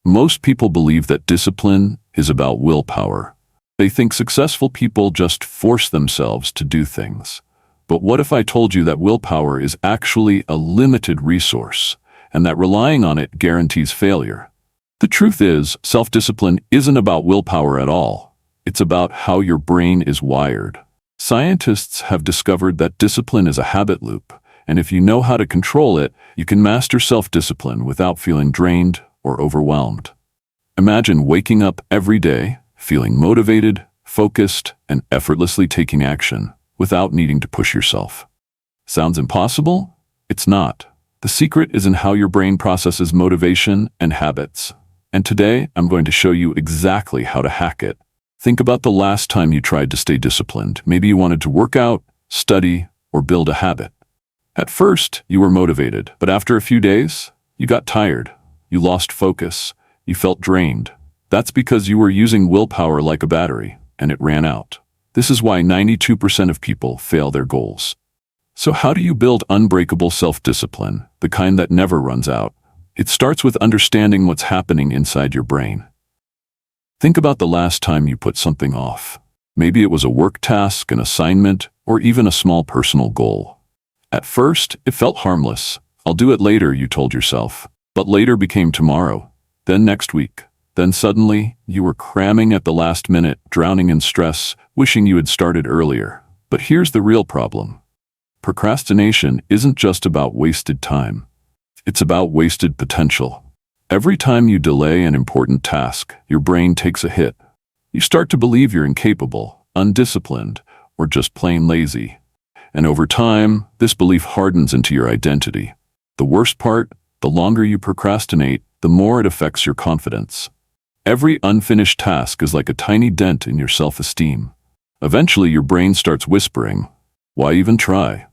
Most people believe that discipline is about willpower. They think successful people just force themselves to do things. But what if I told you that willpower is actually a limited resource, and that relying on it guarantees failure? The truth is, self-discipline isn't about willpower at all. It's about how your brain is wired. Scientists have discovered that discipline is a habit loop, and if you know how to control it, you can master self-discipline without feeling drained or overwhelmed. Imagine waking up every day, feeling motivated, focused, and effortlessly taking action without needing to push yourself. Sounds impossible? It's not. The secret is in how your brain processes motivation and habits. And today, I'm going to show you exactly how to hack it. Think about the last time you tried to stay disciplined. Maybe you wanted to work out, study, or build a habit. At first, you were motivated, but after a few days, you got tired. You lost focus. You felt drained. That's because you were using willpower like a battery, and it ran out. This is why 92% of people fail their goals. So how do you build unbreakable self-discipline, the kind that never runs out? It starts with understanding what's happening inside your brain. Think about the last time you put something off. Maybe it was a work task, an assignment, or even a small personal goal. At first, it felt harmless. I'll do it later, you told yourself. But later became tomorrow, then next week. Then suddenly, you were cramming at the last minute, drowning in stress, wishing you had started earlier. But here's the real problem. Procrastination isn't just about wasted time. It's about wasted potential. Every time you delay an important task, your brain takes a hit. You start to believe you're incapable, undisciplined, or just plain lazy. And over time, this belief hardens into your identity. The worst part, the longer you procrastinate, the more it affects your confidence. Every unfinished task is like a tiny dent in your self-esteem. Eventually, your brain starts whispering, "Why even try?"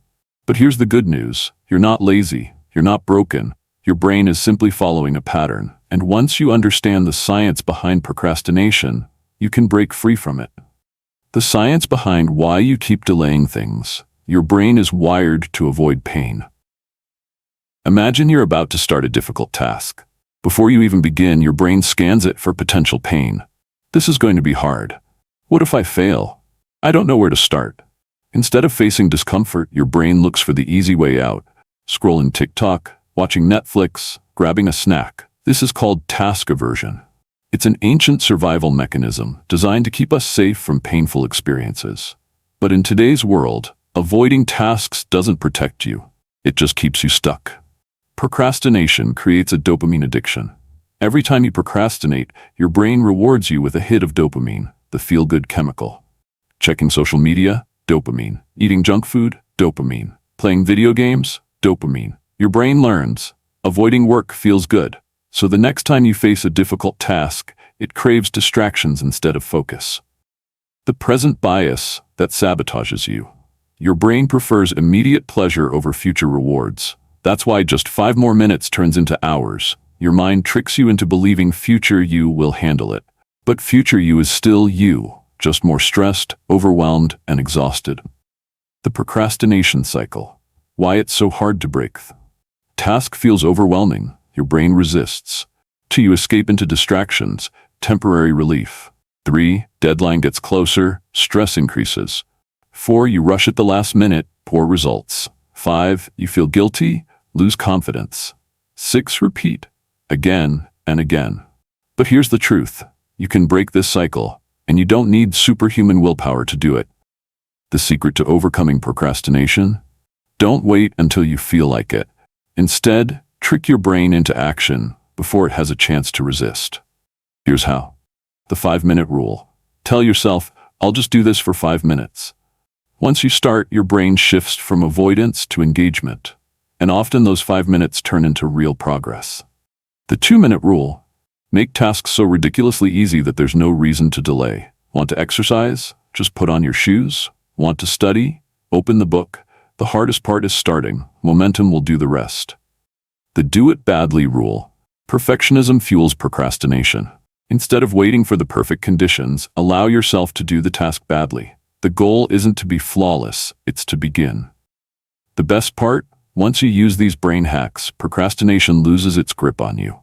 But here's the good news. You're not lazy. You're not broken. Your brain is simply following a pattern. And once you understand the science behind procrastination, you can break free from it. The science behind why you keep delaying things. Your brain is wired to avoid pain. Imagine you're about to start a difficult task. Before you even begin, your brain scans it for potential pain. This is going to be hard. What if I fail? I don't know where to start. Instead of facing discomfort, your brain looks for the easy way out. Scrolling TikTok, watching Netflix, grabbing a snack. This is called task aversion. It's an ancient survival mechanism designed to keep us safe from painful experiences. But in today's world, avoiding tasks doesn't protect you. It just keeps you stuck. Procrastination creates a dopamine addiction. Every time you procrastinate, your brain rewards you with a hit of dopamine, the feel-good chemical. Checking social media, dopamine. Eating junk food, dopamine. Playing video games, dopamine. Your brain learns. Avoiding work feels good. So the next time you face a difficult task, it craves distractions instead of focus. The present bias that sabotages you. Your brain prefers immediate pleasure over future rewards. That's why just 5 more minutes turns into hours. Your mind tricks you into believing future you will handle it. But future you is still you, just more stressed, overwhelmed, and exhausted. The procrastination cycle. Why it's so hard to break. Task feels overwhelming. Your brain resists. 2. You escape into distractions, temporary relief. 3. Deadline gets closer, stress increases. 4. You rush at the last minute, poor results. 5. You feel guilty, lose confidence. 6. Repeat, again and again. But here's the truth. You can break this cycle, and you don't need superhuman willpower to do it. The secret to overcoming procrastination? Don't wait until you feel like it. Instead, trick your brain into action before it has a chance to resist. Here's how. The 5-minute rule. Tell yourself, I'll just do this for 5 minutes. Once you start, your brain shifts from avoidance to engagement, and often those 5 minutes turn into real progress. The 2-minute rule. Make tasks so ridiculously easy that there's no reason to delay. Want to exercise? Just put on your shoes. Want to study? Open the book. The hardest part is starting. Momentum will do the rest. The do it badly rule. Perfectionism fuels procrastination. Instead of waiting for the perfect conditions, allow yourself to do the task badly. The goal isn't to be flawless, it's to begin. The best part? Once you use these brain hacks, procrastination loses its grip on you.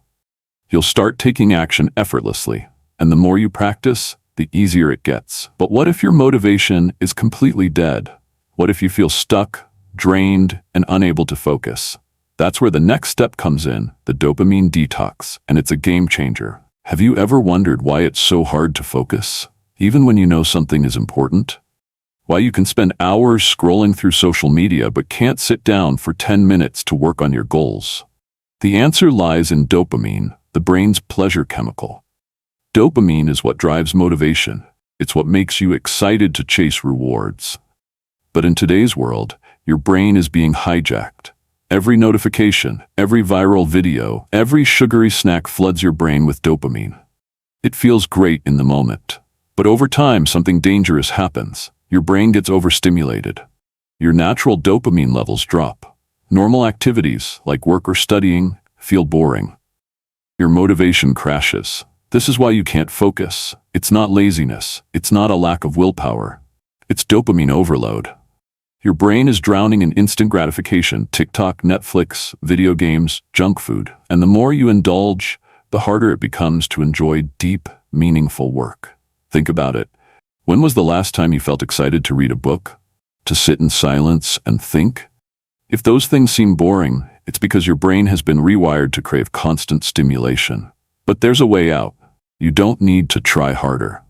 You'll start taking action effortlessly, and the more you practice, the easier it gets. But what if your motivation is completely dead? What if you feel stuck, drained, and unable to focus? That's where the next step comes in, the dopamine detox, and it's a game changer. Have you ever wondered why it's so hard to focus, even when you know something is important? Why you can spend hours scrolling through social media but can't sit down for 10 minutes to work on your goals? The answer lies in dopamine, the brain's pleasure chemical. Dopamine is what drives motivation. It's what makes you excited to chase rewards. But in today's world, your brain is being hijacked. Every notification, every viral video, every sugary snack floods your brain with dopamine. It feels great in the moment. But over time, something dangerous happens. Your brain gets overstimulated. Your natural dopamine levels drop. Normal activities, like work or studying, feel boring. Your motivation crashes. This is why you can't focus. It's not laziness. It's not a lack of willpower. It's dopamine overload. Your brain is drowning in instant gratification, TikTok, Netflix, video games, junk food. And the more you indulge, the harder it becomes to enjoy deep, meaningful work. Think about it. When was the last time you felt excited to read a book? To sit in silence and think? If those things seem boring, it's because your brain has been rewired to crave constant stimulation. But there's a way out. You don't need to try harder.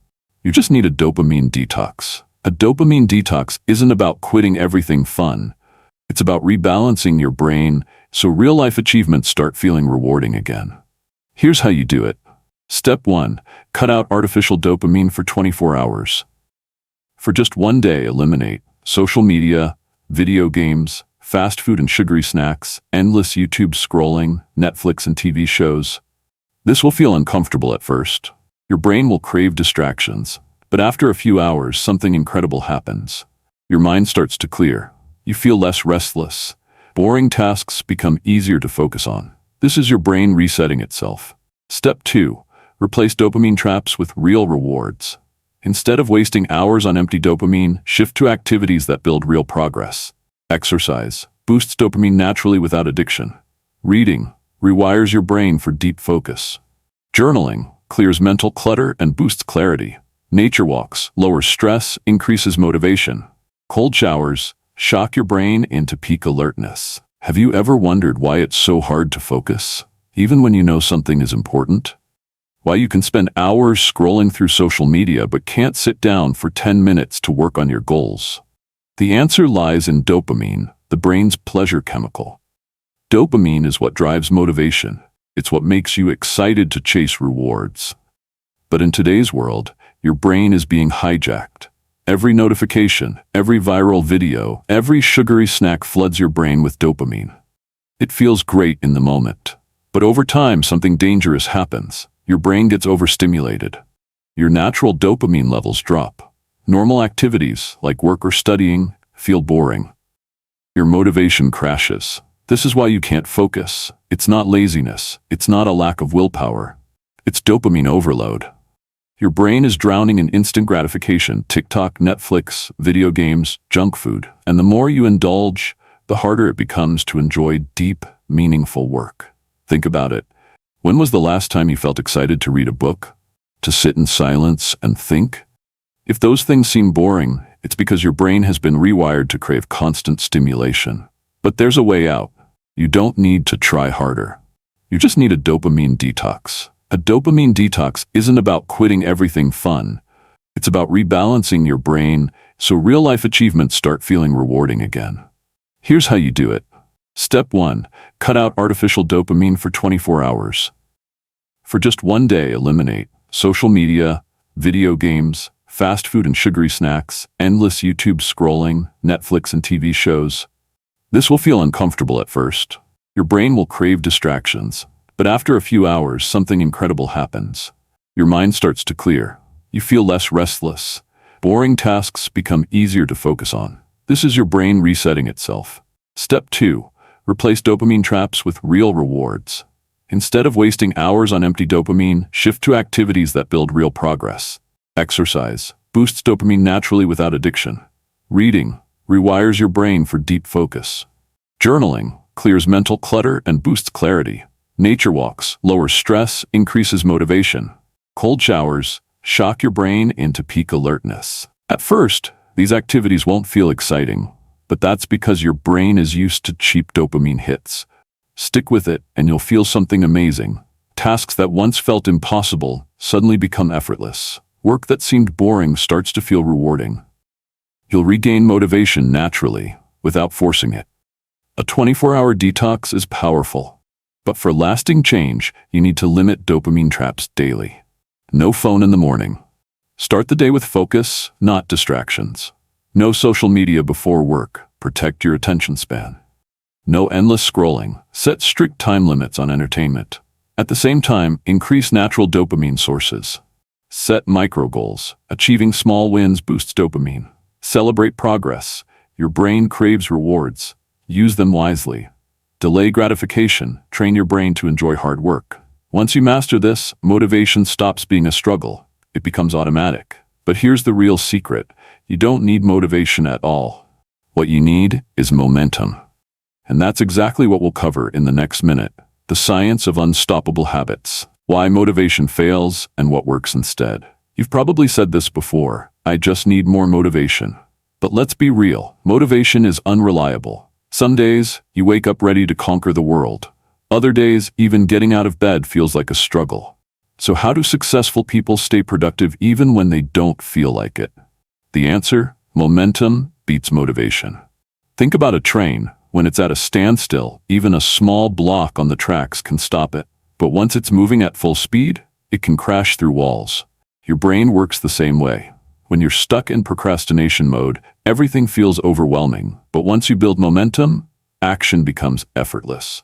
You just need a dopamine detox. A dopamine detox isn't about quitting everything fun. It's about rebalancing your brain so real-life achievements start feeling rewarding again. Here's how you do it. Step 1. Cut out artificial dopamine for 24 hours. For just one day, eliminate social media, video games, fast food and sugary snacks, endless YouTube scrolling, Netflix and TV shows. This will feel uncomfortable at first. Your brain will crave distractions. But after a few hours, something incredible happens. Your mind starts to clear. You feel less restless. Boring tasks become easier to focus on. This is your brain resetting itself. Step 2. Replace dopamine traps with real rewards. Instead of wasting hours on empty dopamine, shift to activities that build real progress. Exercise boosts dopamine naturally without addiction. Reading rewires your brain for deep focus. Journaling clears mental clutter and boosts clarity. Nature walks lowers stress, increases motivation. Cold showers shock your brain into peak alertness. Have you ever wondered why it's so hard to focus, even when you know something is important? Why you can spend hours scrolling through social media but can't sit down for 10 minutes to work on your goals? The answer lies in dopamine, the brain's pleasure chemical. Dopamine is what drives motivation. It's what makes you excited to chase rewards. But in today's world, your brain is being hijacked. Every notification, every viral video, every sugary snack floods your brain with dopamine. It feels great in the moment. But over time, something dangerous happens. Your brain gets overstimulated. Your natural dopamine levels drop. Normal activities, like work or studying, feel boring. Your motivation crashes. This is why you can't focus. It's not laziness. It's not a lack of willpower. It's dopamine overload. Your brain is drowning in instant gratification, TikTok, Netflix, video games, junk food. And the more you indulge, the harder it becomes to enjoy deep, meaningful work. Think about it. When was the last time you felt excited to read a book? To sit in silence and think? If those things seem boring, it's because your brain has been rewired to crave constant stimulation. But there's a way out. You don't need to try harder. You just need a dopamine detox. A dopamine detox isn't about quitting everything fun. It's about rebalancing your brain so real-life achievements start feeling rewarding again. Here's how you do it. Step 1. Cut out artificial dopamine for 24 hours. For just one day, eliminate social media, video games, fast food and sugary snacks, endless YouTube scrolling, Netflix and TV shows. This will feel uncomfortable at first. Your brain will crave distractions. But after a few hours, something incredible happens. Your mind starts to clear. You feel less restless. Boring tasks become easier to focus on. This is your brain resetting itself. Step 2. Replace dopamine traps with real rewards. Instead of wasting hours on empty dopamine, shift to activities that build real progress. Exercise boosts dopamine naturally without addiction. Reading rewires your brain for deep focus. Journaling clears mental clutter and boosts clarity. Nature walks lower stress, increases motivation. Cold showers shock your brain into peak alertness. At first, these activities won't feel exciting, but that's because your brain is used to cheap dopamine hits. Stick with it and you'll feel something amazing. Tasks that once felt impossible suddenly become effortless. Work that seemed boring starts to feel rewarding. You'll regain motivation naturally, without forcing it. A 24-hour detox is powerful. But for lasting change, you need to limit dopamine traps daily. No phone in the morning. Start the day with focus, not distractions. No social media before work. Protect your attention span. No endless scrolling. Set strict time limits on entertainment. At the same time, increase natural dopamine sources. Set micro goals. Achieving small wins boosts dopamine. Celebrate progress. Your brain craves rewards. Use them wisely. Delay gratification. Train your brain to enjoy hard work. Once you master this, motivation stops being a struggle. It becomes automatic. But here's the real secret. You don't need motivation at all. What you need is momentum. And that's exactly what we'll cover in the next minute. The science of unstoppable habits. Why motivation fails and what works instead. You've probably said this before. I just need more motivation. But let's be real. Motivation is unreliable. Some days, you wake up ready to conquer the world. Other days, even getting out of bed feels like a struggle. So how do successful people stay productive even when they don't feel like it? The answer? Momentum beats motivation. Think about a train. When it's at a standstill, even a small block on the tracks can stop it. But once it's moving at full speed, it can crash through walls. Your brain works the same way. When you're stuck in procrastination mode, everything feels overwhelming. But once you build momentum, action becomes effortless.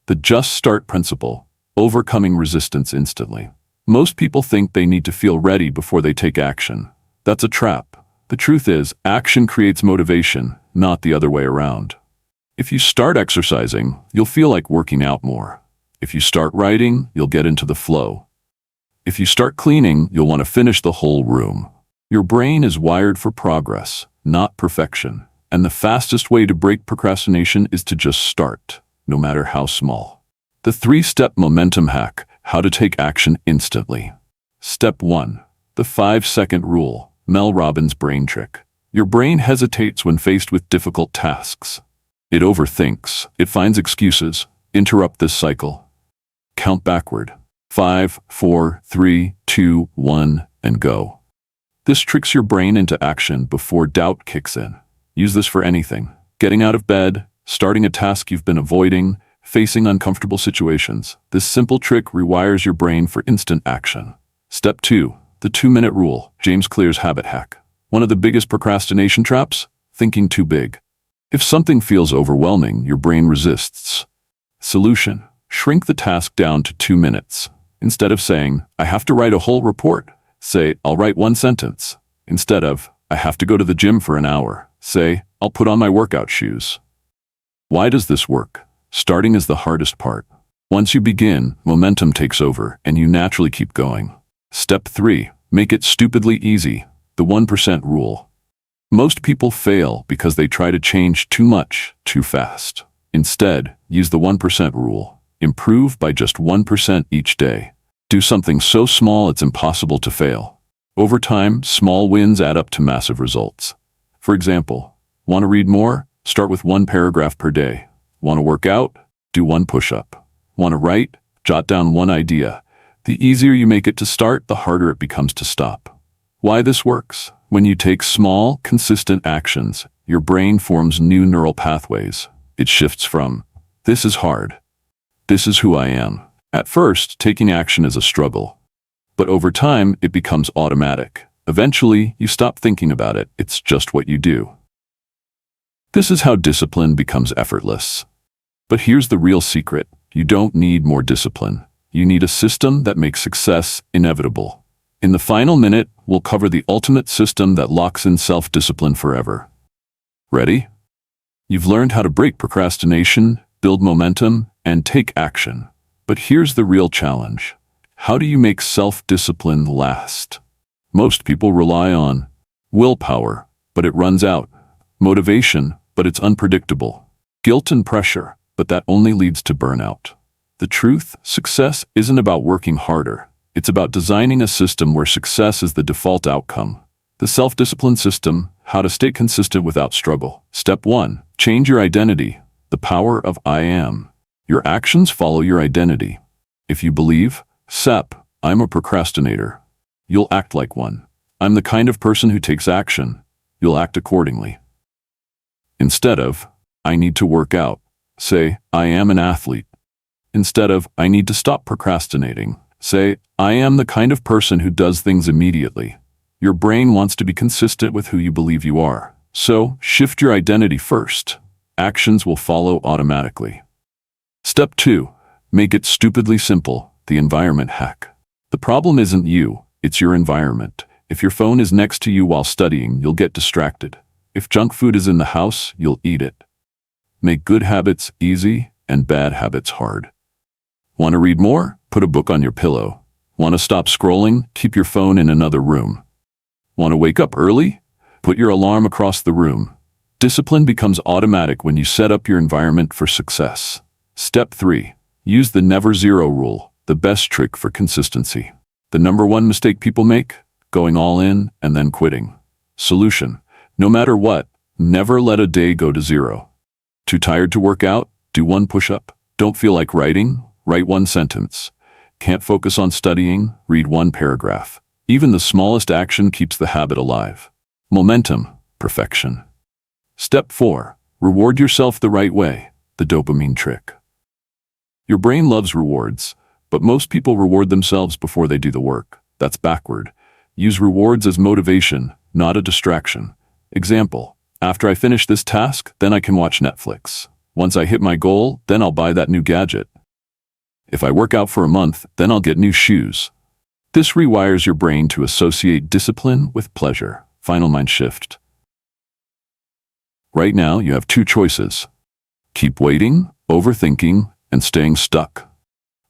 The just start principle, overcoming resistance instantly. Most people think they need to feel ready before they take action. That's a trap. The truth is, action creates motivation, not the other way around. If you start exercising, you'll feel like working out more. If you start writing, you'll get into the flow. If you start cleaning, you'll want to finish the whole room. Your brain is wired for progress, not perfection. And the fastest way to break procrastination is to just start, no matter how small. The 3-step momentum hack, how to take action instantly. Step 1. The 5-second rule, Mel Robbins' brain trick. Your brain hesitates when faced with difficult tasks. It overthinks, it finds excuses. Interrupt this cycle. Count backward. 5, 4, 3, 2, 1, and go. This tricks your brain into action before doubt kicks in. Use this for anything. Getting out of bed, starting a task you've been avoiding, facing uncomfortable situations. This simple trick rewires your brain for instant action. Step 2. The 2-minute rule, James Clear's habit hack. One of the biggest procrastination traps? Thinking too big. If something feels overwhelming, your brain resists. Solution. Shrink the task down to 2 minutes. Instead of saying, I have to write a whole report, say, I'll write 1 sentence. Instead of, I have to go to the gym for an hour, say, I'll put on my workout shoes. Why does this work? Starting is the hardest part. Once you begin, momentum takes over and you naturally keep going. Step 3. Make it stupidly easy. The 1% rule. Most people fail because they try to change too much, too fast. Instead, use the 1% rule. Improve by just 1% each day. Do something so small it's impossible to fail. Over time, small wins add up to massive results. For example, want to read more? Start with 1 paragraph per day. Want to work out? Do 1 push-up. Want to write? Jot down 1 idea. The easier you make it to start, the harder it becomes to stop. Why this works? When you take small, consistent actions, your brain forms new neural pathways. It shifts from, this is hard. This is who I am. At first, taking action is a struggle. But over time, it becomes automatic. Eventually, you stop thinking about it. It's just what you do. This is how discipline becomes effortless. But here's the real secret. You don't need more discipline. You need a system that makes success inevitable. In the final minute, we'll cover the ultimate system that locks in self-discipline forever. Ready? You've learned how to break procrastination, build momentum, and take action. But here's the real challenge. How do you make self-discipline last? Most people rely on willpower, but it runs out. Motivation, but it's unpredictable. Guilt and pressure, but that only leads to burnout. The truth, success isn't about working harder. It's about designing a system where success is the default outcome. The self-discipline system, how to stay consistent without struggle. Step 1. Change your identity. The power of I am. Your actions follow your identity. If you believe, Sep, I'm a procrastinator, you'll act like one. I'm the kind of person who takes action, you'll act accordingly. Instead of, I need to work out, say, I am an athlete. Instead of, I need to stop procrastinating, say, I am the kind of person who does things immediately. Your brain wants to be consistent with who you believe you are. So, shift your identity first. Actions will follow automatically. Step 2. Make it stupidly simple, the environment hack. The problem isn't you, it's your environment. If your phone is next to you while studying, you'll get distracted. If junk food is in the house, you'll eat it. Make good habits easy and bad habits hard. Want to read more? Put a book on your pillow. Want to stop scrolling? Keep your phone in another room. Want to wake up early? Put your alarm across the room. Discipline becomes automatic when you set up your environment for success. Step 3. Use the never zero rule, the best trick for consistency. The number one mistake people make? Going all in and then quitting. Solution. No matter what, never let a day go to zero. Too tired to work out? Do one push-up. Don't feel like writing? Write one sentence. Can't focus on studying? Read one paragraph. Even the smallest action keeps the habit alive. Momentum, perfection. Step 4. Reward yourself the right way, the dopamine trick. Your brain loves rewards, but most people reward themselves before they do the work. That's backward. Use rewards as motivation, not a distraction. Example, after I finish this task, then I can watch Netflix. Once I hit my goal, then I'll buy that new gadget. If I work out for a month, then I'll get new shoes. This rewires your brain to associate discipline with pleasure. Final mind shift. Right now, you have 2 choices. Keep waiting, overthinking, and staying stuck.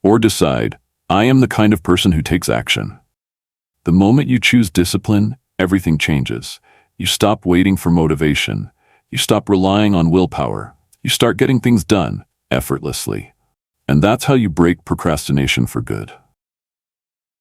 Or decide, I am the kind of person who takes action. The moment you choose discipline, everything changes. You stop waiting for motivation. You stop relying on willpower. You start getting things done effortlessly. And that's how you break procrastination for good.